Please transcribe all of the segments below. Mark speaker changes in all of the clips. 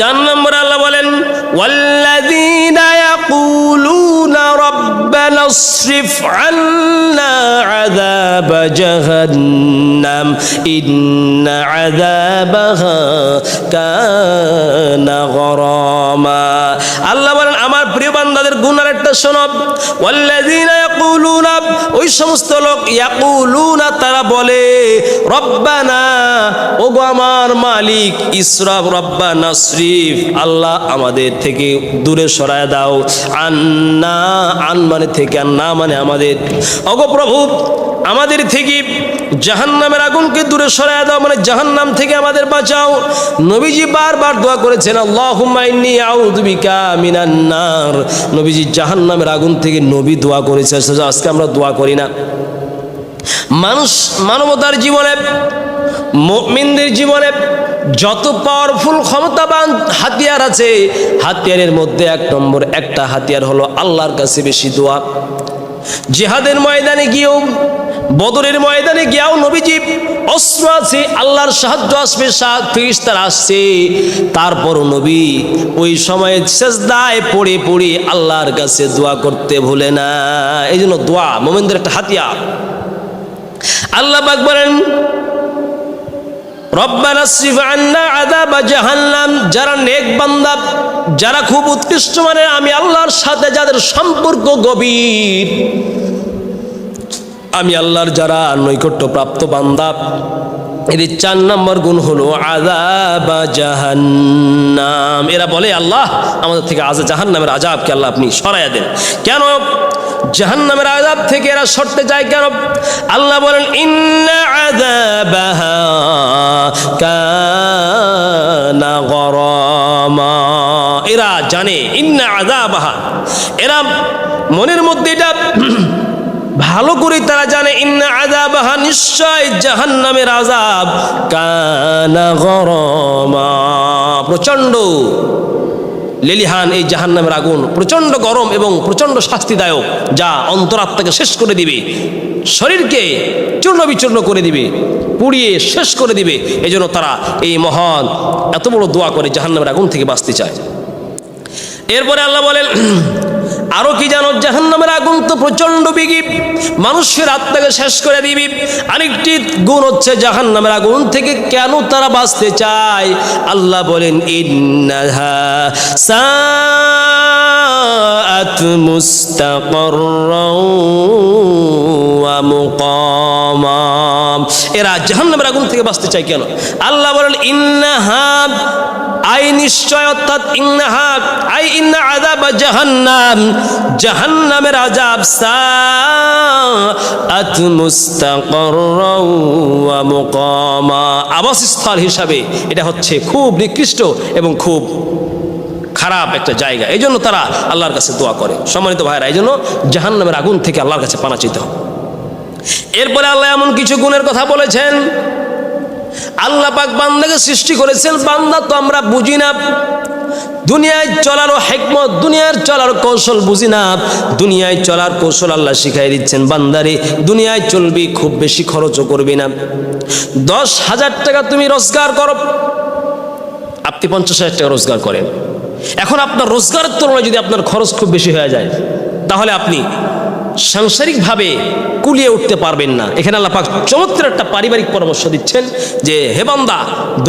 Speaker 1: 4 নম্বরে আল্লাহ বলেন ওয়াল্লাযীনা ইয়াকুলুনা রাব্বানা ইসরিফ আন্না আযাব জাহান্নাম ইন্না আযাবাহা কানা গরামা। আল্লাহ বলেন আমার প্রিয় বান্দাদের গুনার একটা শোনো। ওয়াল্লাযীনা ইয়াকুলুনা, ওই সমস্ত লোক, ইয়াকুলুনা তারা বলে, রব্বানা ওগো আমার মালিক, ইসরাফ রব্বানা ইসরিফ আল্লাহ আমাদের থেকে দূরে সরায় দাও, আন্না আন মানে থেকে, আর না মানে আমাদের, ওগো প্রভু আমাদের থেকে জাহান্নামের আগুনকে দূরে সরায় দাও, মানে জাহান্নাম থেকে আমাদের বাঁচাও। নবীজি বারবার দোয়া করেছেন আল্লাহুম্মা ইন্নী আউযু বিকা মিনান নার। নবীজি জাহান্নামের আগুন থেকে নবী দোয়া করেছে, আজকে আমরা দোয়া করি না। মানবতার জীবনে, মুমিনদের জীবনে যত পাওয়ারফুল ক্ষমতাবান হাতিয়ার আছে, হাতিয়ারের মধ্যে 1 নম্বর একটা হাতিয়ার হলো আল্লাহর কাছে বেশি দোয়া। জিহাদের ময়দানে গিয়েও, বদরের ময়দানে গিয়েও নবীজি অস্ত্র আছে, আল্লাহর সাহায্য আসবে, ফেরেশতারা আসছে, তারপরও নবী ওই সময়ে সিজদায় পড়ে পড়ে আল্লাহর কাছে দোয়া করতে ভুলে না। এই জন্য দোয়া মুমিনদের একটা হাতিয়ার। আল্লাহ পাক বলেন রব্বানা ইসরিফ আন্না আযাব জাহান্নাম, যারা নেক বান্দা, যারা খুব উৎকৃষ্ট মানের, আমি আল্লাহর সাথে যাদের সম্পর্ক গভীর, আমি আল্লাহর যারা নৈকট্যপ্রাপ্ত বান্দা, এদের 4 নম্বর গুণ হলো আযাব জাহান্নাম। এরা বলে আল্লাহ আমাদের থেকে জাহান্নামের আযাবকে আল্লাহ আপনি সরাইয়া দেন। কেন জাহান্নামের আযাব থেকে এরা সরতে চায় কেন? আল্লাহ বলেন ইন্না আযাবাহা কানা গরামা। এরা জানে ইন্না আযাবাহা, এরা মনের মধ্যে এটা ভালো করে তারা জানে ইন্না আযাবাহা, নিশ্চয় জাহান্নামের আযাব, কানা গরামা, প্রচণ্ড লেলিহান। এই জাহান্নামের আগুন প্রচণ্ড গরম এবং প্রচণ্ড শাস্তিদায়ক, যা অন্তরাত্মাকে শেষ করে দিবে, শরীরকে চূর্ণ বিচূর্ণ করে দিবে, পুড়িয়ে শেষ করে দিবে। এই জন্য তারা এই মহান এত বড় দোয়া করে জাহান্নামের আগুন থেকে বাঁচতে চায়। এরপরে আল্লাহ বলেন আরো কি জানো, জাহান্নামের আগুন তো প্রচণ্ড বেগী, মানুষের আত্মাকে শেষ করে দিবি। আরেকটি গুণ হচ্ছে জাহান্নামের আগুন থেকে কেন তারা বাঁচতে চায়। আল্লাহ বলেন ইন্নাহা সাআত মুস্তাকাররাও ওয়া মুকামা। এরা জাহান্নামের আগুন থেকে বাঁচতে চায় কেন? আল্লাহ বলেন ইন্নাহা, আই নিশ্চয়, অর্থাৎ ইন্নাহা আই ইন্না আযাব জাহান্নাম, জাহান্নামের আযাব, সাআত মুস্তাকাররাও ওয়া মুকামা, আবাসস্থল হিসাবে এটা হচ্ছে খুব নিকৃষ্ট এবং খুব খারাপ একটা জায়গা। এই জন্য তারা আল্লাহর কাছে দোয়া করে। সম্মানিত ভাইরা, এই জন্য জাহান্নামের আগুন থেকে আল্লাহর কাছে পানা চাইতে হবে। এরপরে আল্লাহ এমন কিছু গুণের কথা বলেছেন। আল্লাহ পাক বান্দাকে সৃষ্টি করেছেন, বান্দা তো আমরা বুঝি না, দুনিয়ায় চলারও হিকমত, দুনিয়ার চলার কৌশল বুঝি না। দুনিয়ায় চলার কৌশল আল্লাহ শিখাই দিচ্ছেন, বান্দারে দুনিয়ায় চলবি, খুব বেশি খরচও করবি না। 10,000 টাকা তুমি রোজগার করো, আপনি 50,000 টাকা রোজগার করেন। এখন আপনার রোজগারের তুলনায় যদি আপনার খরচ খুব বেশি হয়ে যায়, তাহলে আপনি সাংসারিকভাবে কুলিয়ে উঠতে পারবেন না। এখানে আল্লাহ পাক চমৎকার একটা পারিবারিক পরামর্শ দিচ্ছেন যে হে বান্দা,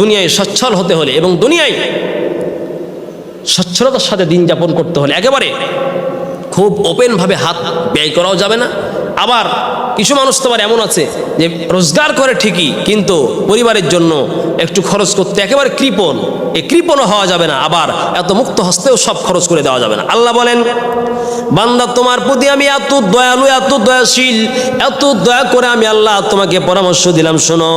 Speaker 1: দুনিয়ায় সচ্ছল হতে হলে এবং দুনিয়ায় সচ্ছলতার সাথে দিন যাপন করতে হলে একেবারে খুব ওপেনভাবে হাত ব্যয় করাও যাবে না। আবার কিছু মানুষ তো আবার এমন আছে যে রোজগার করে ঠিকই, কিন্তু পরিবারের জন্য একটু খরচ করতে একেবারে কৃপণ, এই কৃপণও হওয়া যাবে না। আবার এত মুক্ত হস্তেও সব খরচ করে দেওয়া যাবে না। আল্লাহ বলেন বান্দা তোমার প্রতি আমি এত দয়ালু, এত দয়াশীল, এত দয়া করে আমি আল্লাহ তোমাকে পরামর্শ দিলাম। শোনো,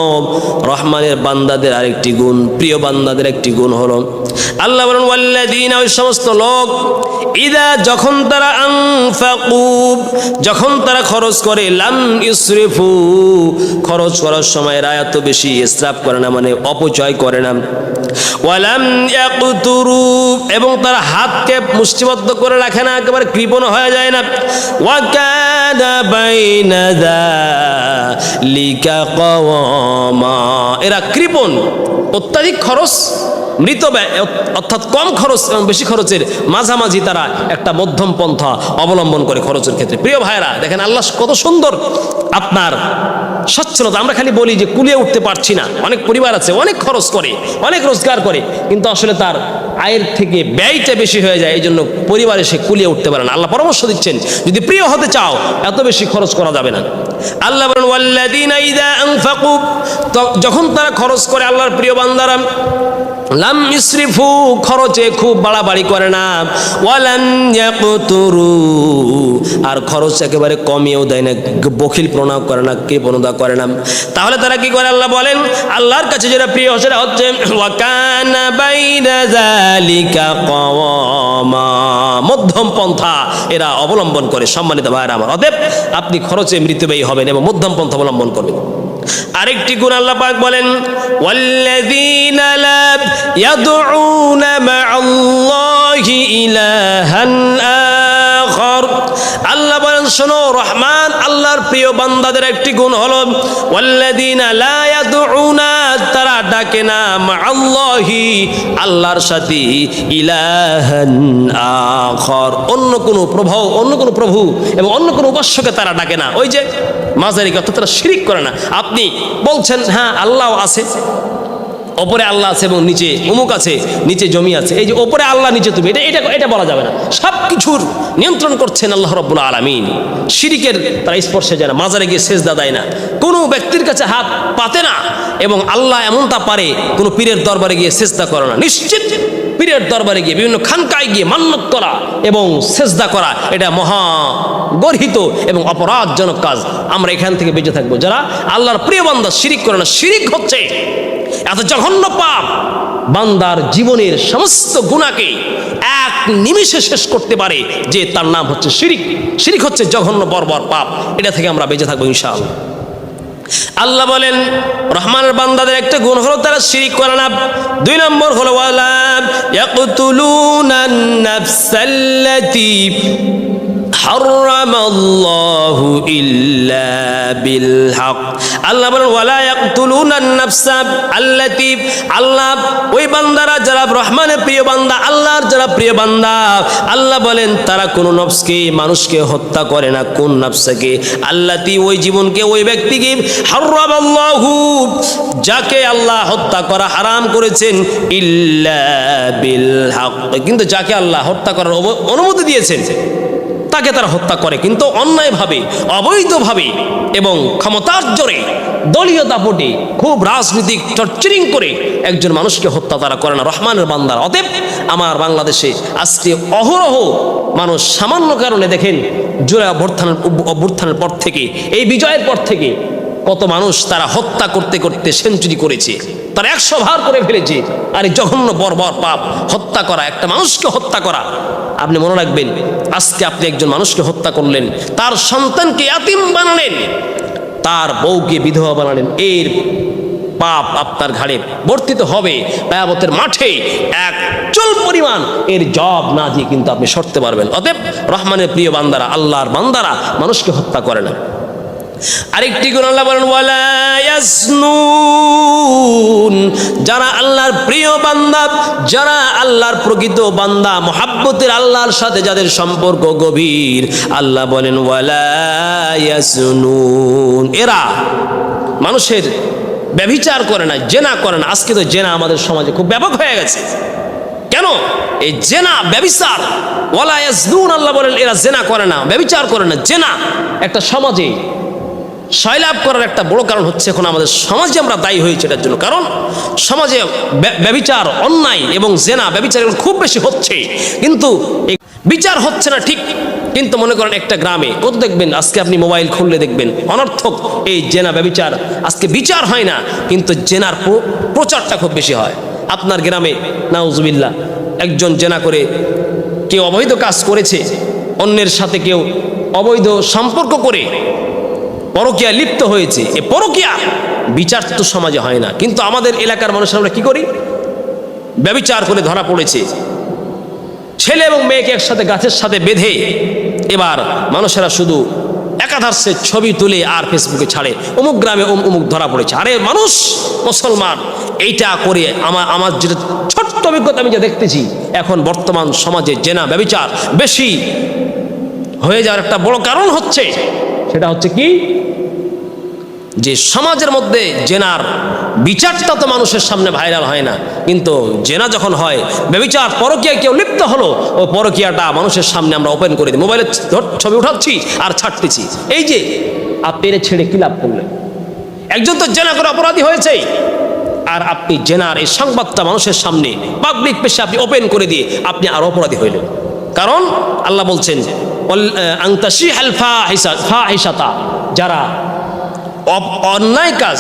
Speaker 1: রহমানের বান্দাদের আরেকটি গুণ, প্রিয় বান্দাদের একটি গুণ হলো আল্লাহ বলেন ওয়াল্লাযীনা, ওই সমস্ত লোক, ইদা যখন তারা আনফাকু, যখন তারা খরচ করে, লাম ইসরিফু, খরচ করার সময় এরা এত বেশি ইসরাফ করে না, মানে অপচয় করে না। ওয়ালাম ইয়াকতুরু, এবং তারা হাতকে মুষ্টিবদ্ধ করে রাখে না, একেবারে কৃপণ হয়ে যায় না। ওয়া কানা বাইনা যালিকা কাওয়ামা, এরা কৃপণ, অত্যাধিক খরচ মৃত ব্যয় অর্থাৎ কম খরচ এবং বেশি খরচের মাঝামাঝি তারা একটা মধ্যম পন্থা অবলম্বন করে খরচের ক্ষেত্রে। প্রিয় ভাইরা দেখেন আল্লাহ কত সুন্দর আপনার সচ্ছলতা। আমরা খালি বলি যে কুলিয়ে উঠতে পারছি না, অনেক পরিবার আছে অনেক খরচ করে অনেক রোজগার করে কিন্তু আসলে তার আয়ের থেকে ব্যয়টা বেশি হয়ে যায়, এই জন্য পরিবারে সে কুলিয়ে উঠতে পারে না। আল্লাহ পরামর্শ দিচ্ছেন যদি প্রিয় হতে চাও এত বেশি খরচ করা যাবে না। আল্লাহ বলেন ওয়াল্লাযীনা ইযা আনফাকু, যখন তারা খরচ করে আল্লাহর প্রিয় বান্দারা, লাম ইসরিফু, খরচে খুব বাড়াবাড়ি করে না, ওয়ালাম ইয়াকতুরু, আর খরচ একেবারে কমিয়েও দেয় না, বখিল প্রণাম করে না, কৃপণতা করে না। তাহলে তারা কি করে? আল্লাহ বলেন আল্লাহর কাছে যেটা প্রিয় সেটা হচ্ছে ওয়া কানা বাইনা যালিকা কাওয়ামা, মধ্যম পন্থা এরা অবলম্বন করে। সম্মানিত ভাইরা আমার, অতএব আপনি খরচে মৃত্যুব্যয়ী হবেন এবং মধ্যম পন্থা অবলম্বন করবেন। আরেকটি গুণ আল্লাহ পাক বলেন ওয়াল্লাযীনা লা ইয়াদউনা মা'আল্লাহি ইলাহান আখার, আল্লাহ বলেন শোনো রহমান আল্লাহর প্রিয় বান্দাদের একটি গুণ হলো ওয়াল্লাযীনা লা ইয়াদউনা, তারা ডাকে না মা'আল্লাহি, আল্লাহর সাথে, ইলাহান আখার, অন্য কোনো প্রভু এবং অন্য কোনো উপাস্যকে তারা ডাকে না। ওই যে মাজারিকে, অর্থাৎ তারা শিরিক করে না। আপনি বলছেন হ্যাঁ আল্লাহ আছে, ওপরে আল্লাহ আছে এবং নিচে অমুক আছে, নিচে জমি আছে, এই যে ওপরে আল্লাহ নিচে তুমি, এটা বলা যাবে না। সব কিছুর নিয়ন্ত্রণ করছেন আল্লাহ রাব্বুল আলামিন। শিরিকের তারা স্পর্শে যায় না, মাজারে গিয়ে সেজদা দেয় না, কোনো ব্যক্তির কাছে হাত পাতে না, এবং আল্লাহ এমনটা পারে কোনো পীরের দরবারে গিয়ে সেজদা করে না। নিশ্চিত পীরের দরবারে গিয়ে বিভিন্ন খানকায় গিয়ে মান্নত করা এবং সেজদা করা এটা মহা গর্হিত এবং অপরাধজনক কাজ। আমরা এখান থেকে বেঁচে থাকবো। যারা আল্লাহর প্রিয় বান্দা শিরিক করে না, শিরিক হচ্ছে এত জঘন্য পাপ, বান্দার জীবনের সমস্ত গুনাহকে এক নিমিষে শেষ করতে পারে, যে তার নাম হচ্ছে শিরিক। শিরিক হচ্ছে জঘন্য বর্বর পাপ, এটা থেকে আমরা বেঁচে থাকবো ইনশাআল্লাহ। আল্লাহ বলেন রহমানের বান্দাদের একটা গুণ হলো তারা শিরিক করে না। 2 নম্বর হলো ওয়ালা ইয়াকতুলুনান নাফসাল্লাতী হারামাল্লাহু ইল্লা বিল হক, আল্লাহ বলেন ওয়ালা ইয়াকতুলুনান নাফসা আল্লাতী, আল্লাহ ওই বান্দারা যারা রহমানের প্রিয় বান্দা, আল্লাহর যারা প্রিয় বান্দা, আল্লাহ বলেন তারা কোন নফসকে, মানুষকে হত্যা করে না। কোন নফসকে? আল্লাতী, ওই জীবনকে, ওই ব্যক্তিকে, হারামাল্লাহু, যাকে আল্লাহ হত্যা করা হারাম করেছেন, ইল্লা বিল হক, কিন্তু যাকে আল্লাহ হত্যা করার অনুমতি দিয়েছেন তাকে তারা হত্যা করে, কিন্তু অন্যায়ভাবে, অবৈধভাবে এবং ক্ষমতার জোরে, দলীয় দাপটে, খুব রাজনৈতিক টর্চারিং করে একজন মানুষকে হত্যা তারা করে না, রহমানের বান্দার। অতএব আমার বাংলাদেশে আজকে অহরহ মানুষ সামান্য কারণে দেখেন জুলাই অভ্যুত্থানের পর থেকে, এই বিজয়ের পর থেকে কত মানুষ তারা হত্যা করতে করতে সেঞ্চুরি করেছে, তারা 100 ভার করে ফেলেছে। আর এই জঘন্য বর্বর পাপ, হত্যা করা, একটা মানুষকে হত্যা করা। আপনি মনে রাখবেন, আজকে আপনি একজন মানুষকে হত্যা করলেন, তার সন্তানকে ইয়াতীম বানালেন, তার বউকে বিধবা বানালেন, এর পাপ আপনার ঘাড়ে বর্তিত হবে কিয়ামতের মাঠে। এক চুল পরিমাণ এর জব না দিয়ে কিন্তু আপনি সরতে পারবেন। অতএব রহমানের প্রিয় বান্দারা, আল্লাহর বান্দারা মানুষকে হত্যা করে না। আরেকটি গুণ আল্লাহ বলেন ওয়ালা ইয়াসনুন, যারা আল্লাহর প্রিয় বান্দা, যারা আল্লাহর প্রকৃত বান্দা, মুহাব্বতের আল্লাহর সাথে যাদের সম্পর্ক গভীর, আল্লাহ বলেন ওয়ালা ইয়াসনুন, এরা মানুষের ব্যভিচার করে না, জেনা করে না। আজকে তো জেনা আমাদের সমাজে খুব ব্যাপক হয়ে গেছে। কেন? এই জেনা, ব্যভিচার, ওয়ালা ইয়াসনুন, আল্লাহ বলেন এরা জেনা করে না, ব্যভিচার করে না। জেনা একটা সমাজে সয়লাভ করার একটা বড় কারণ হচ্ছে এখন আমাদের সমাজে আমরা দায়ী হয়েছে এটার জন্য। কারণ সমাজে ব্যভিচার, অন্যায় এবং জেনা, ব্যভিচার খুব বেশি হচ্ছে, কিন্তু এই বিচার হচ্ছে না ঠিক। কিন্তু মনে করেন একটা গ্রামে কত দেখবেন, আজকে আপনি মোবাইল খুললে দেখবেন অনর্থক এই জেনা, ব্যভিচার, আজকে বিচার হয় না, কিন্তু জেনার প্রচারটা খুব বেশি হয়। আপনার গ্রামে নাউজুবিল্লাহ একজন জেনা করে, কেউ অবৈধ কাজ করেছে, অন্যের সাথে কেউ অবৈধ সম্পর্ক করে পরকীয়া লিপ্ত হয়েছে, এ পরকীয়া বিচার তো সমাজে হয় না। কিন্তু আমাদের এলাকার মানুষরা আমরা কি করি? ব্যভিচার করে ধরা পড়েছে, ছেলে এবং মেয়েকে একসাথে গাছের সাথে বেঁধে এবার মানুষেরা শুধু একাধারে ছবি তুলে আর ফেসবুকে ছাড়ে, অমুক গ্রামে অমুক ধরা পড়েছে। আরে মানুষ, মুসলমান, এইটা করে আমার যেটা ছোট্ট অভিজ্ঞতা আমি যা দেখতেছি, এখন বর্তমান সমাজে জেনা ব্যভিচার বেশি হয়ে যাওয়ার একটা বড় কারণ হচ্ছে, সেটা হচ্ছে কি, যে সমাজের মধ্যে জেনার বিচারটা তো মানুষের সামনে ভাইরাল হয় না, কিন্তু জেনা যখন হয়, ব্যভিচার পরকীয়ায় কেউ লিপ্ত হলো, ও পরকীয়াটা মানুষের সামনে আমরা ওপেন করে দিই, মোবাইলে ছবি উঠাচ্ছি আর ছাড়তেছি। এই যে আপনি এর ছেড়ে কি লাভ করলেন? একজন তো জেনা করে অপরাধী হয়েছে, আর আপনি জেনার এই সংবাদটা মানুষের সামনে পাবলিক পেশে আপনি ওপেন করে দিয়ে আপনি আর অপরাধী হইলেন। কারণ আল্লাহ বলছেন যারা অন্যায় কাজ,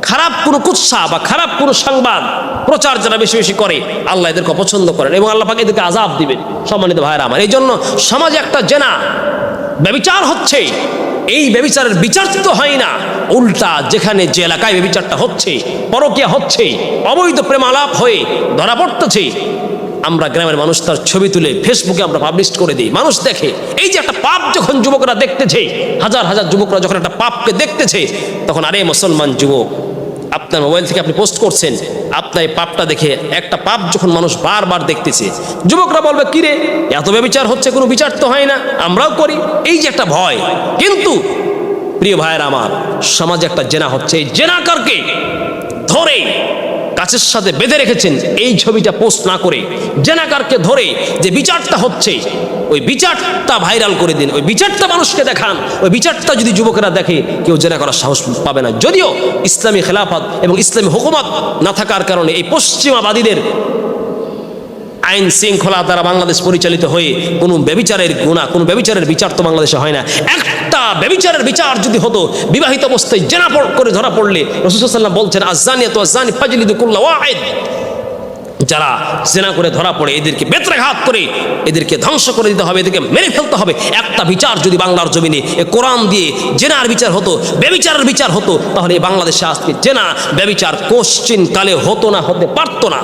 Speaker 1: খারাপ কোনো কুৎসা বা খারাপ কোনো সংবাদ প্রচার যারা বেশি বেশি করে, আল্লাহ এদেরকে অপছন্দ করেন এবং আল্লাহ পাক এদেরকে আযাব দিবেন। সম্মানিত ভাইরা আমার, এই জন্য সমাজে একটা জেনা ব্যভিচার হচ্ছে, এই ব্যভিচারের বিচার তো হয় না, উল্টা যেখানে যে এলাকায় ব্যভিচারটা হচ্ছে, পরকীয়া হচ্ছে, অবৈধ প্রেম আলাপ হয়ে ধরা পড়তেছে, আমরা গ্রামের মানুষ তার ছবি তুলে ফেসবুকে আমরা পাবলিশ করে দিই, মানুষ দেখে। এই যে একটা পাপ যখন যুবকরা দেখতেছে, হাজার হাজার যুবকরা যখন একটা পাপকে দেখতেছে, তখন আরে মুসলমান যুবক, আপনার মোবাইল থেকে আপনি পোস্ট করছেন, আপনার এই পাপটা দেখে, একটা পাপ যখন মানুষ বারবার দেখতেছে, যুবকরা বলবে কিরে এত ব্যভিচার হচ্ছে, কোনো বিচার তো হয় না, আমরাও করি। এই যে একটা ভয়। কিন্তু প্রিয় ভাইয়ের আমার, সমাজে একটা জেনা হচ্ছে, এই জেনাকারকে ধরে কাছের সাথে বেঁধে রেখেছেন, এই ছবিটা পোস্ট না করে জেনাকারকে ধরে যে বিচারটা হচ্ছে, ওই বিচারটা ভাইরাল করে দিন, ওই বিচারটা মানুষকে দেখান। ওই বিচারটা যদি যুবকেরা দেখে, কেউ জেনা করার সাহস পাবে না। যদিও ইসলামী খেলাফত এবং ইসলামী হুকুমত না থাকার কারণে এই পশ্চিমাবাদীদের আইন শৃঙ্খলা দ্বারা বাংলাদেশ পরিচালিত হয়ে কোনো ব্যভিচারের গুনাহ, কোনো ব্যভিচারের বিচার তো বাংলাদেশে হয় না। একটা ব্যভিচারের বিচার যদি হতো, বিবাহিত অবস্থায় জেনা করে ধরা পড়লে রাসূল সাল্লাল্লাহু আলাইহি ওয়াসাল্লাম বলছেন আয-যানিয়াতু ওয়াজ-যানি ফাজলিদু কুল্লা ওয়াহিদ, যারা জেনা করে ধরা পড়ে এদেরকে বেত্রাঘাত করে এদেরকে ধ্বংস করে দিতে হবে, এদেরকে মেরে ফেলতে হবে। একটা বিচার যদি বাংলার জমিনে কোরআন দিয়ে জেনার বিচার হতো, ব্যভিচারের বিচার হতো, তাহলে এই বাংলাদেশে আজকে জেনা ব্যভিচার কোশ্চিন কালে হতো না, হতে পারতো না।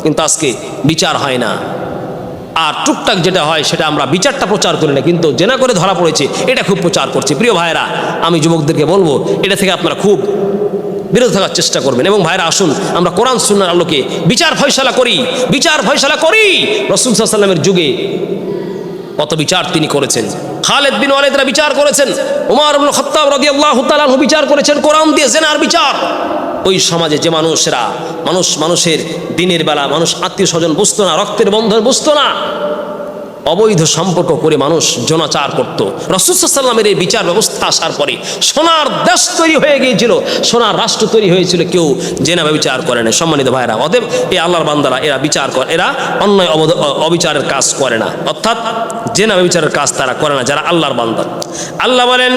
Speaker 1: কিন্তু আজকে বিচার হয় না, আর টুকটাক যেটা হয় সেটা আমরা বিচারটা প্রচার করি না, কিন্তু জেনা করে ধরা পড়েছে এটা খুব প্রচার করছে। প্রিয় ভাইরা, আমি যুবকদেরকে বলবো, এটা থেকে আপনারা খুব বিরত থাকার চেষ্টা করবেন। এবং ভাইরা আসুন, আমরা কোরআন সুন্নাহর আলোকে বিচার ফয়সালা করি, বিচার ফয়সালা করি। রাসূল সাল্লাল্লাহু আলাইহি ওয়াসাল্লামের যুগে কত বিচার তিনি করেছেন, খালিদ বিন ওয়ালিদরা বিচার করেছেন, ওমর ইবনে খাত্তাব রাদিয়াল্লাহু তাআলা আনহু বিচার করেছেন কোরআন দিয়ে জেনার বিচার। ওই সমাজে যে মানুষেরা, মানুষের দিনের বেলা মানুষ আত্মীয় স্বজন বুঝতো না, রক্তের বন্ধন বুঝতো না, অবৈধ সম্পর্ক করে মানুষ জনাচার করত। রাসূল সাল্লাল্লাহু আলাইহি ওয়াসাল্লামের এই বিচার ব্যবস্থা আসার পরে সোনার দেশ তৈরি হয়ে গিয়েছিল, সোনার রাষ্ট্র তৈরি হয়েছিল, কেউ জেনা ব্যভিচার করে না। সম্মানিত ভাইরা, অতএব এই আল্লাহর বান্দারা এরা বিচার করে, এরা অন্যায় অবিচারের কাজ করে না, অর্থাৎ জেনা ব্যভিচারের কাজ তারা করে না, যারা আল্লাহর বান্দা। আল্লাহ বলেন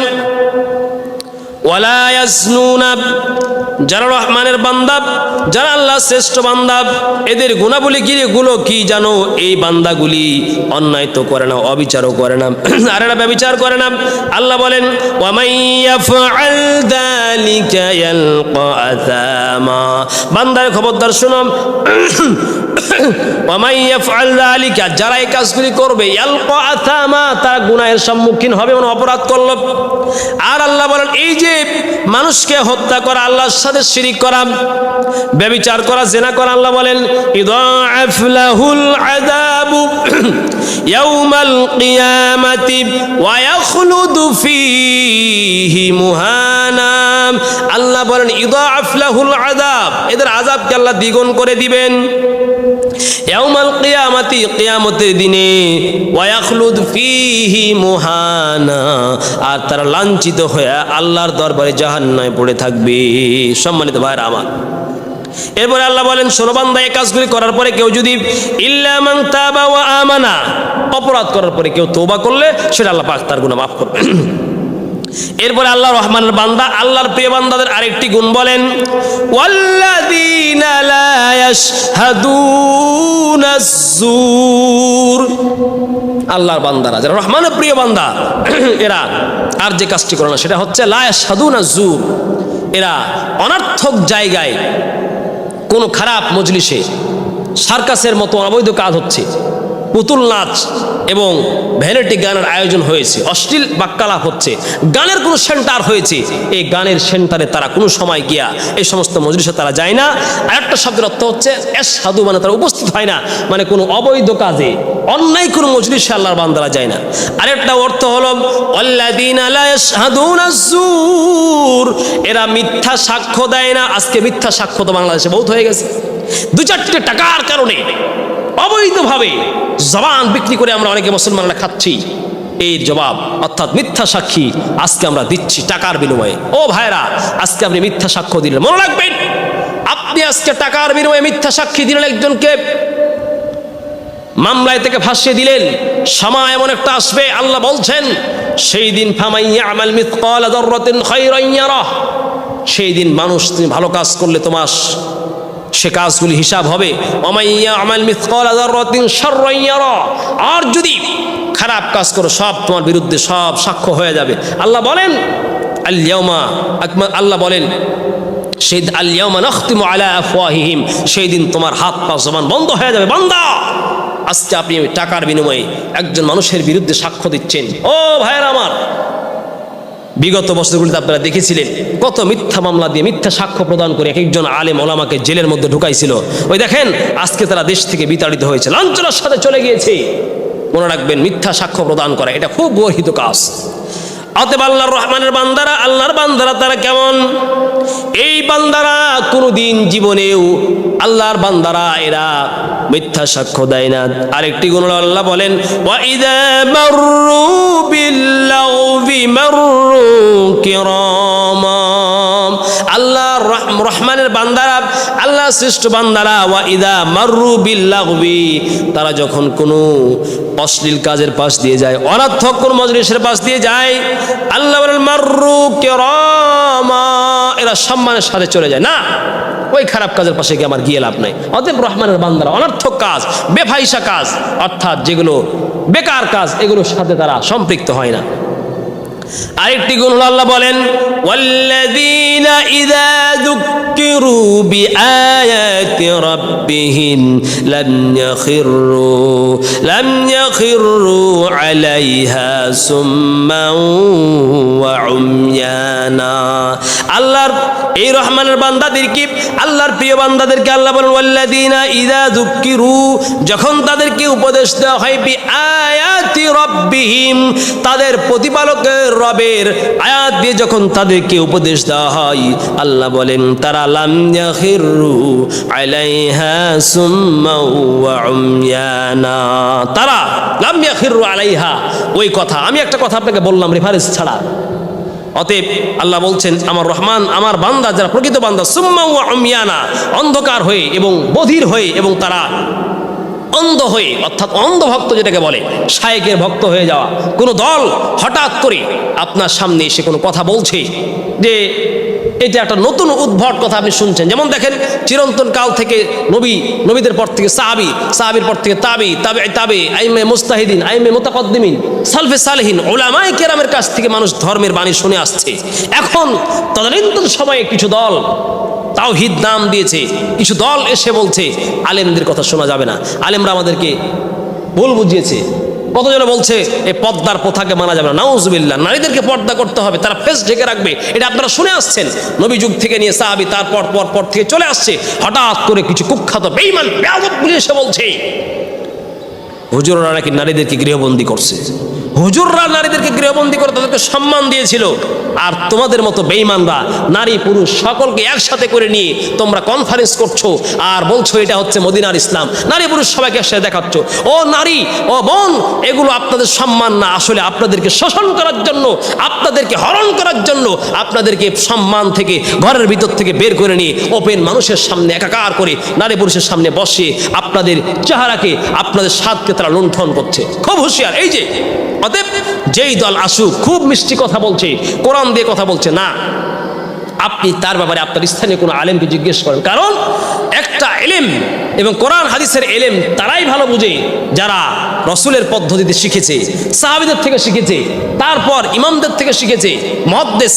Speaker 1: ওয়ালা ইয়াজনুনা, যারা রহমানের বান্দা, যারা আল্লাহ শ্রেষ্ঠ বান্দা, এদের গুণাবলীগুলো কি জানো? এই বান্দাগুলি অন্যায় তো করে না, অবিচারও করে না, আর এরা ব্যভিচার করে না। আল্লাহ বলেন ওয়ামান ইয়াফআল যালিকা ইয়ালকা আযামা, বান্দার খবরদার শোনো, ওয়ামান ইয়াফআল যালিকা, যারা এই কাজগুলি করবে, ইয়ালকা আযামা, তারা গুনাহের সম্মুখীন হবে, মানে অপরাধ করল। আর আল্লাহ বলেন এই যে মানুষকে হত্যা করা, আল্লাহর সাথে শিরিক করা, ব্যভিচার করা, জেনা করা, আল্লাহ বলেন ইদাআফ লাহুল আযাবু ইয়াউমাল কিয়ামাতি ওয়া ইয়াখলুদু ফীহি মুহানা। আল্লাহ বলেন ইদাআফ লাহুল আযাব, এদের আযাবকে আল্লাহ দ্বিগুণ করে দিবেন ইয়াউমাল কিয়ামাতি, কিয়ামতের দিনে, ওয়া ইয়াখলুদ ফীহি মুহানা, আর তারা লাঞ্ছিত হয়ে আল্লাহর দরবারে জাহান্নামে পড়ে থাকবে। সম্মানিত ভাইরা আমার, এরপরে আল্লাহ বলেন শোনো বান্দা, এই কাজগুলি করার পরে কেউ যদি ইল্লা মান তাবা ওয়া আমানা, অপরাধ করার পরে কেউ তওবা করলে সেটা আল্লাহ পাক তার গুনাহ মাফ করবে। এরপরে আল্লাহ রহমানের বান্দা, আল্লাহর প্রিয় বান্দাদের আরেকটি গুণ বলেন ওয়াল্লাযীনা লা ইয়াশহাদুনাজ যুর, আল্লাহর বান্দারা যারা রহমানের প্রিয় বান্দা, এরা আর যে কাজটি করে না সেটা হচ্ছে লা ইয়াশহাদুনাজ যুর, এরা অনর্থক জায়গায়, কোনো খারাপ মজলিসে, সার্কাসের মতো অবৈধ কাজ হচ্ছে, পুতুল নাচ এবং ভ্যানিটি গানের আয়োজন হয়েছে, অশ্লীল বাক্যালাপ হচ্ছে, গানের কোনো সেন্টার হয়েছে, এই গানের সেন্টারে তারা কোনো সময় গিয়া এই সমস্ত মজলিসে তারা যায় না। আরেকটা শব্দের অর্থ হচ্ছে সাধু, মানে তারা উপস্থিত হয় না, মানে কোনো অবৈধ কাজে অন্যায় কোনো মজলিসে আল্লাহর বান্দারা যায় না। আরেকটা অর্থ হলো আল্লাযীনা লা ইয়াশহাদুনা যুর, এরা মিথ্যা সাক্ষ্য দেয় না। আজকে মিথ্যা সাক্ষ্য তো বাংলাদেশে বহুত হয়ে গেছে। 2-4 টাকার কারণে অবৈধভাবে জবান বিক্রি করে আমরা অনেকে মুসলমানরা খাচ্ছি। এর জবাব অর্থাৎ মিথ্যা সাক্ষী আজকে আমরা দিচ্ছি টাকার বিনিময়ে। ও ভাইরা, আজকে আপনি মিথ্যা সাক্ষ্য দিলেন, মনে রাখবেন আপনি আজকে টাকার বিনিময়ে মিথ্যা সাক্ষী দিলেন, একজনকে মামলায় থেকে ফাঁসিয়ে দিলেন। সময় এমন একটা আসবে, আল্লাহ বলছেন সেই দিন ফামান ইয়ামাল মিসকালা যাররাতিন খায়রান ইয়ারাহ, সেই দিন মানুষ তুমি ভালো কাজ করলে তোমার সে কাজগুলি হিসাব হবে। ওমান ইয়ামাল মিসকালা যাররাতিন শাররান ইয়ারাহ, আর যদি খারাপ কাজ করো সব তোমার বিরুদ্ধে সব সাক্ষ্য হয়ে যাবে। আল্লাহ বলেন আল ইয়াউমা আকমাল, আল্লাহ বলেন সেই আল ইয়াউমা নাখতিমু আলা আফওয়াহিহিম, সেই দিন তোমার হাত পা জবান বন্ধ হয়ে যাবে। বান্দা, আজকে আপনি টাকার বিনিময়ে একজন মানুষের বিরুদ্ধে সাক্ষ্য দিচ্ছেন। ও ভাইয়েরা আমার, বিগত বছরগুলিতে আপনারা দেখেছিলেন কত মিথ্যা মামলা দিয়ে মিথ্যা সাক্ষ্য প্রদান করে এক একজন আলেম ওলামাকে জেলের মধ্যে ঢুকাইছিল। ওই দেখেন আজকে তারা দেশ থেকে বিতাড়িত হয়েছে, লাঞ্ছনার সাথে চলে গিয়েছে। মনে রাখবেন, মিথ্যা সাক্ষ্য প্রদান করা এটা খুব গর্হিত কাজ। অতএব আল্লাহর রহমানের বান্দারা, আল্লাহর বান্দারা তারা কেমন? এই বান্দারা কোনোদিন জীবনেও আল্লাহর বান্দারা এরা মিথ্যা সাক্ষ্য দেয় না। আরেকটি গুণ আল্লাহ বলেন ওয়াইদা মাররু বিল্লাগবি মাররু কিরামা, আল্লাহর রহমানের বান্দারা, আল্লাহ শ্রেষ্ঠ বান্দারা, ওয়াইদা মাররু বিল্লাগবি, তারা যখন কোনো অশ্লীল কাজের পাশ দিয়ে যায়, অনর্থক কোন মজলিসের পাশ দিয়ে যায়, আল্লাহ বলেন মাররু কিরামা, এরা সম্মানের সাথে চলে যায় না। ওই খারাপ কাজের পাশে গিয়ে আমার গিয়ে লাভ নাই। অতএব রহমানের বান্দারা অনর্থক কাজ, বেফাইসা কাজ, অর্থাৎ যেগুলো বেকার কাজ, এগুলোর সাথে তারা সম্পৃক্ত হয় না। আরেকটি গুণ আল্লাহ বলেন ওয়াল্লাযীনা ইযা যুক্কিরু বিআয়াতি রাব্বিহিম লাম ইয়াখিরু আলাইহা সুম্মান ওয়া উময়ানা। আল্লাহর এই রহমানের বান্দাদেরকে, আল্লাহর প্রিয় বান্দাদেরকে আল্লাহ বলেন ওয়াল্লাযীনা ইযা যুক্কিরু, যখন তাদেরকে উপদেশ দেওয়া হয় বিআয়াতি রাব্বিহিম, তাদের প্রতিপালকের রবের আয়াত দিয়ে যখন তাদেরকে উপদেশ দেওয়া হয়, আল্লাহ বলেন তারা লাম ইয়াখিরু আলাইহা সুম্মা ওয়া উময়ানা, তারা লাম ইয়াখিরু আলাইহা, ওই কথা আমি একটা কথা আপনাকে বললাম রেফারেন্স ছাড়া। অতএব আল্লাহ বলছেন আমার রহমান, আমার বান্দা যারা প্রকৃত বান্দা, সুম্মা ওয়া উময়ানা, অন্ধকার হয়ে এবং বধির হয়ে এবং তারা অন্ধ হয়ে, অর্থাৎ অন্ধভক্ত যেটাকে বলে, শায়েকের ভক্ত হয়ে যাওয়া। কোনো দল হঠাৎ করে আপনার সামনে এসে কোনো কথা বলছে যে এটা একটা নতুন উদ্ভট কথা আপনি শুনছেন, যেমন দেখেন চিরন্তন কাল থেকে নবীদের পর থেকে সাহাবীর পর থেকে তাবে আইমে মুস্তাহিদিন, আইমে মুতাকদ্দিমিন, সালফে সালেহিন, উলামায়ে কেরামের কাছ থেকে মানুষ ধর্মের বাণী শুনে আসছে। এখন তদানীন্তন সময়ে কিছু দল তাওহীদ নাম দিয়েছে, কিছু দল এসে বলছে আলেমদের কথা শোনা যাবে না, আলেমরা আমাদেরকে ভুল বুঝিয়েছে। কতজন বলছে এই পর্দার প্রথাকে মানা যাবে না, নাউজুবিল্লাহ, নারীদেরকে পর্দা করতে হবে, তারা ফেস ঢেকে রাখবে, এটা আপনারা শুনে আসছেন নবী যুগ থেকে নিয়ে সাহাবী, তারপর পর থেকে চলে আসছে। হঠাৎ করে কিছু কুখ্যাত বেঈমান বেয়াদব এসে বলছে হুজুররা নাকি নারীদেরকে গৃহবন্দী করছে, হুজুররা নারীদেরকে গৃহবন্দী করে তাদেরকে সম্মান দিয়েছিল, আর তোমাদের মতো বেঈমানরা নারী পুরুষ সকলকে একসাথে করে নিয়ে তোমরা কনফারেন্স করছো আর বলছো এটা হচ্ছে মদিনার ইসলাম, নারী পুরুষ সবাইকে একসাথে দেখাচ্ছ। ও নারী, ও বোন, এগুলো আপনাদের সম্মান না, আসলে আপনাদেরকে শোষণ করার জন্য, আপনাদেরকে হরণ করার জন্য, আপনাদেরকে সম্মান থেকে ঘরের ভিতর থেকে বের করে নিয়ে ওপেন মানুষের সামনে একাকার করে নারী পুরুষের সামনে বসে আপনাদের চেহারাকে, আপনাদের স্বাদকে তারা লুণ্ঠন করছে। খুব হুঁশিয়ার। এই যে অতএব যেই দল আসুক, খুব মিষ্টি কথা বলছে, কোরআন দিয়ে কথা বলছে না, আপনি তার ব্যাপারে আপনার স্থানীয় কোনো আলেমকে জিজ্ঞেস করেন। কারণ একটা এলেম এবং কোরআন হাদিসের এলেম তারাই ভালো বুঝে যারা রসুলের পদ্ধতিতে শিখেছে, সাহাবীদের থেকে শিখেছে, তারপর ইমামদের থেকে শিখেছে, মুহাদ্দিস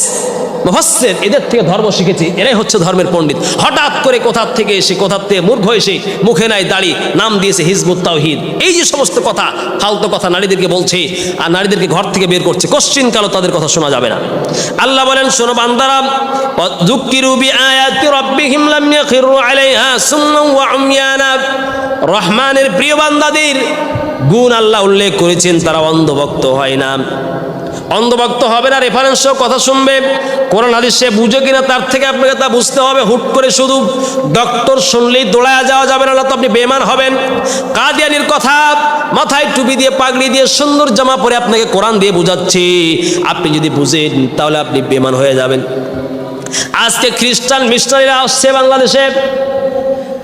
Speaker 1: মুফাসসির এদের থেকে ধর্ম শিখেছি, এরাই হচ্ছে ধর্মের পণ্ডিত। হঠাৎ করে কোথার থেকে এসে কোথার থেকে মূর্খ এসে মুখে নাই দাড়ি, নাম দিয়েছে হিজবুত তাওহীদ। এই যে সমস্ত কথা, ফালতু কথা নারীদেরকে বলছে আর নারীদেরকে ঘর থেকে বের করছে, কোশ্চিন কালো তাদের কথা শোনা যাবে না। আল্লাহ বলেন, শোনো বান্দারা, যুক্কিরু বিআয়াতি রাব্বিহিম লাম ইয়াখিরু আলাইহা সুম্মান ওয়া উময়ানা। রহমানের প্রিয় বান্দাদের গুণ আল্লাহ উল্লেখ করেছেন, তারা অন্ধভক্ত হয় না। অন্ধভক্ত হবে না, রেফারেন্স কথা শুনবে, কোরআন হাদিস সে বুঝে কিনা তার থেকে আপনাকে তা বুঝতে হবে। হুট করে শুধু ডক্টর শুনলেই দৌড়ায় যাওয়া যাবে না, তো আপনি বেঈমান হবেন। কাদিয়ানির কথা মাথায় টুপি দিয়ে পাগড়ি দিয়ে সুন্দর জামা পরে আপনাকে কোরআন দিয়ে বুঝাচ্ছে, আপনি যদি বুঝেন তাহলে আপনি বেঈমান হয়ে যাবেন। আজকে খ্রিস্টান মিশনারিরা আসছে বাংলাদেশে,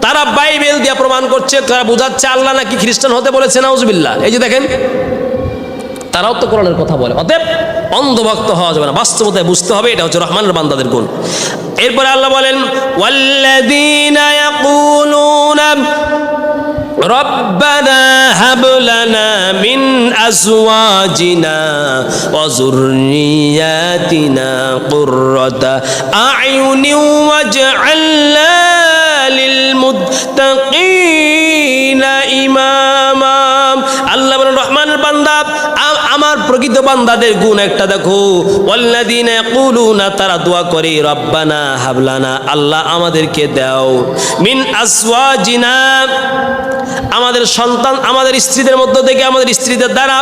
Speaker 1: তারা বাইবেল দিয়ে প্রমাণ করছে, তারা বুঝাচ্ছে আল্লাহ নাকি খ্রিস্টান হতে বলেছে, নাউজুবিল্লাহ। এই যে দেখেন, তারাও তো কোরআনের কথা বলে। অতএব অন্ধভক্ত হওয়া যাবে না, বাস্তবতায় বুঝতে হবে এটা হচ্ছে রহমানের বান্দাদের গুণ। এরপরে আল্লাহ বলেন, ওয়াল্লাযীনা ইয়াকুলুনা রব্বানা হাব লানা মিন আজওয়াজিনা ওয়া যুররিয়াতিনা কুররাতা আ'য়ুনিন ওয়াজআলনা লিল মুত্তাকিনা ইমামা। আল্লাহ বলেন, রহমানের বান্দা, আমার প্রকৃত বান্দাদের গুণ একটা দেখো, ওয়াল্লাযীনা ইয়াকুলুনা, তারা দোয়া করে, রব্বানা হাবলানা, আল্লাহ আমাদেরকে দাও, মিন আজওয়াজিনা, আমাদের সন্তান, আমাদের স্ত্রীদের মধ্য থেকে, আমাদের স্ত্রীদের দ্বারা,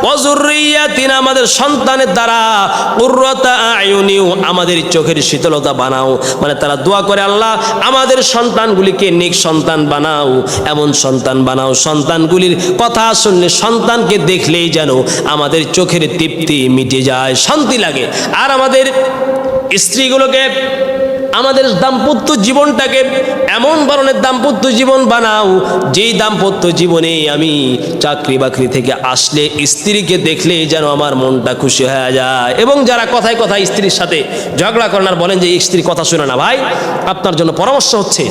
Speaker 1: ওয়া যুররিয়াতিনা, আমাদের সন্তানের দ্বারা, কুররাতা আ'য়ুনি, আমাদের চোখের শীতলতা বানাও। মানে তারা দোয়া করে, আল্লাহ আমাদের সন্তানগুলিকে নেক সন্তান বানাও, এমন সন্তান বানাও, সন্তানগুলির কথা শুনলে, সন্তানকে দেখলেই যেন আমাদের চোখের তৃপ্তি মিটে যায়, শান্তি লাগে। আর আমাদের স্ত্রীগুলোকে, আমাদের দাম্পত্য জীবনটাকে এমন ধরনের দাম্পত্য জীবন বানাও, যেই দাম্পত্য জীবনে আমি চাকরি বাকরি থেকে আসলে স্ত্রীকে দেখলে যেন আমার মনটা খুশি হয়ে যায়। এবং যারা কথায় কথায় স্ত্রীর সাথে ঝগড়া করেন আর বলেন যে স্ত্রী কথা শুনে না, ভাই আপনার জন্য পরামর্শ হচ্ছে,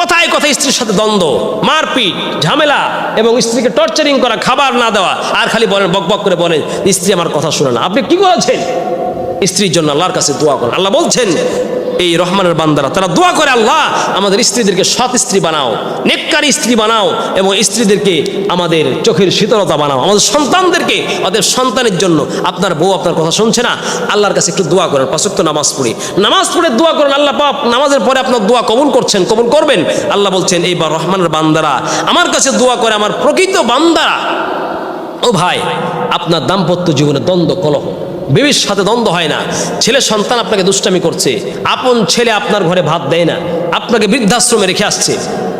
Speaker 1: কথায় কথায় স্ত্রীর সাথে দ্বন্দ্ব, মারপিট, ঝামেলা এবং স্ত্রীকে টর্চারিং করা, খাবার না দেওয়া, আর খালি বলেন, বক বক করে বলেন স্ত্রী আমার কথা শুনে না। আপনি কি করেছেন? স্ত্রীর জন্য আল্লাহর কাছে দোয়া করেন। আল্লাহ বলছেন, এই রহমানের বান্দারা তারা দোয়া করে, আল্লাহ আমাদের স্ত্রীদেরকে সৎ স্ত্রী বানাও, নেককারী স্ত্রী বানাও, এবং স্ত্রীদেরকে আমাদের চোখের শীতলতা বানাও, আমাদের সন্তানদেরকে, ওদের সন্তানের জন্য। আপনার বউ আপনার কথা শুনছে না, আল্লাহর কাছে একটু দোয়া করেন, 5 ওয়াক্ত নামাজ পড়ে দোয়া করেন, আল্লাহ পাক নামাজের পরে আপনার দোয়া কবুল করছেন, কবুল করবেন। আল্লাহ বলছেন, এইবার রহমানের বান্দারা আমার কাছে দোয়া করে, আমার প্রকৃত বান্দারা। ও ভাই, আপনার দাম্পত্য জীবনে দ্বন্দ্ব, কলহ, বিবির সাথে দ্বন্দ্ব হয় না, ছেলে সন্তান আপনাকে দুষ্টামি করছে, আপন ছেলে আপনার ঘরে ভাত দেয় না, আপনাকে বৃদ্ধাশ্রমে রেখে আসছে,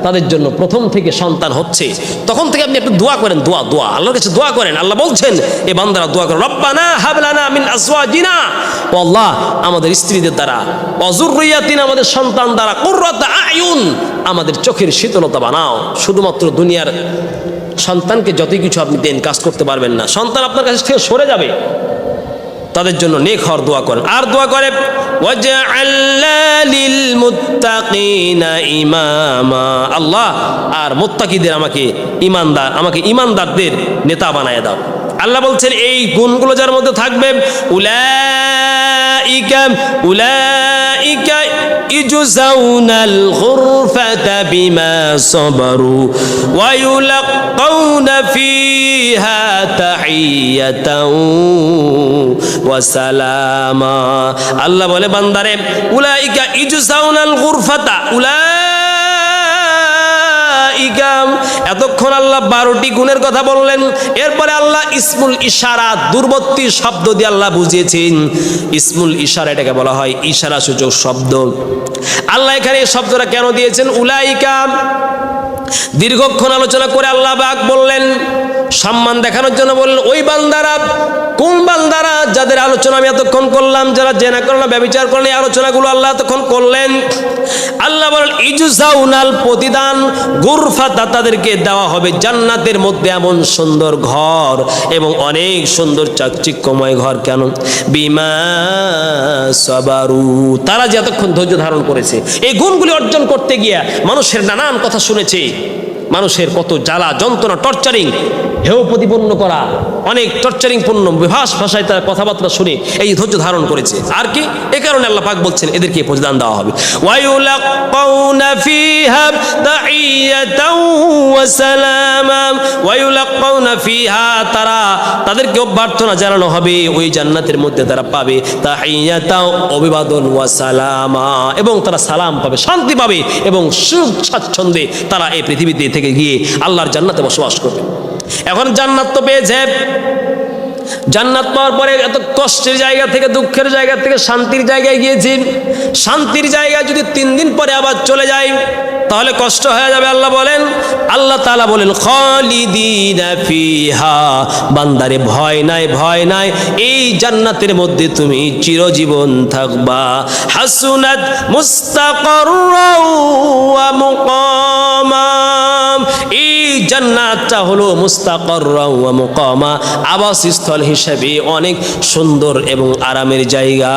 Speaker 1: তাদের জন্য প্রথম থেকে সন্তান হচ্ছে, তখন থেকে আপনি একটু দোয়া করেন, দোয়া আল্লাহর কাছে দোয়া করেন। আল্লাহ বলছেন, এই বান্দারা দোয়া করেন, রব্বানা হাব লানা মিন আজওয়াজিনা, ও আল্লাহ আমাদের স্ত্রীদের দ্বারা, ওয়া যুররিয়াতিনা, আমাদের সন্তান দ্বারা, কুররাতা আ'য়ুন, আমাদের চোখের শীতলতা বানাও। শুধুমাত্র দুনিয়ার সন্তানকে যতই কিছু আপনি দেন, কাজ করতে পারবেন না, সন্তান আপনার কাছ থেকে সরে যাবে। তাদের জন্য নেক হওয়ার দোয়া করেন। আর দোয়া করে, ওয়াজআলনা লিল মুত্তাকিনা ইমামা, আল্লাহ আর মুত্তাকিদের আমাকে ঈমানদারদের নেতা বানায় দাও। আল্লাহ বলছেন, এই গুণগুলো যার মধ্যে থাকবে, উলাইকা ইজজাউনাল গুরফাতা বিমা সাবারু ওয়া ইউলাক্কাউনা ফিহা তাহিয়াতাও ওয়া সালামা। আল্লাহ বলে, বান্দারে, উলাইকা ইজজাউনাল গুরফাতা, এতক্ষণ আল্লাহ 12টি গুণের কথা বললেন। এরপরে আল্লাহ ইসমুল ইশারা, দূরবর্তী শব্দ দিয়ে আল্লাহ বুঝিয়েছেন। ইসমুল ইশারা, এটাকে বলা হয় ইশারা সূচক শব্দ। আল্লাহ এখানে এই শব্দটা কেন দিয়েছেন? উলাইকা, দীর্ঘক্ষণ আলোচনা করে আল্লাহ পাক বললেন, সম্মান দেখানোর জন্য বললেন, ওই বান্দারা। কোন বান্দারা? যাদের আলোচনা আমি এতক্ষণ করলাম, যারা জেনা করলাম, ব্যভিচার করলেন, এই আলোচনাগুলো আল্লাহ এতক্ষণ করলেন। আল্লাহ বলেন, ইজজাউনাল, প্রতিদান, গুরফাতা, তাদেরকে দেওয়া হবে জান্নাতের মধ্যে এমন সুন্দর ঘর, এবং অনেক সুন্দর চাকচিক্যময় ঘর। কেন? বিমা সাবারু, তারা যে এতক্ষণ ধৈর্য ধারণ করেছে। এই গুণগুলি অর্জন করতে গিয়ে মানুষের নানান কথা শুনেছে, মানুষের কত জ্বালা যন্ত্রণা, টর্চারিং, হেয় প্রতিপন্ন করা, অনেক টর্চারিং পূর্ণ বিভাস ভাষায় তার কথাবার্তা শুনে এই ধৈর্য ধারণ করেছে। আর কি এ কারণে আল্লাহ পাক বলছেন এদেরকে প্রতিদান দেওয়া হবে। ওয়ায়ুলাক্কাউনা ফিহা তাহিয়াতাও ওয়া সালামা, ওয়ায়ুলাক্কাউনা ফিহা, তাদেরকে অভ্যর্থনা জানানো হবে ওই জান্নাতের মধ্যে, তারা পাবে তাহিয়াতাও, অভিবাদন, ওয়া সালামা, এবং তারা সালাম পাবে, শান্তি পাবে, এবং সুখ স্বাচ্ছন্দ্যে তারা এই পৃথিবীতে থেকে গিয়ে আল্লাহর জান্নাতে বসবাস করবে। এখন জান্নাত তো পেয়েছে, জান্নাত পাওয়ার পরে এত কষ্টের জায়গা থেকে, দুঃখের জায়গা থেকে শান্তির জায়গায় গিয়েছি। শান্তির জায়গায় যদি 3 দিন পরে আবার চলে যায় তাহলে কষ্ট হয়ে যাবে। আল্লাহ তাআলা বলেন খালিদিনা ফিহা, বান্দারে ভয় নাই, ভয় নাই, এই জান্নাতের মধ্যে তুমি চিরজীবন থাকবা। হাসুনাত মুস্তাকাররাও ওয়া মুকামা, এই জান্নাতটা হলো মুস্তাকাররাও ওয়া মুকামা, আবাসস্থল হিসেবে অনেক সুন্দর এবং আরামের জায়গা।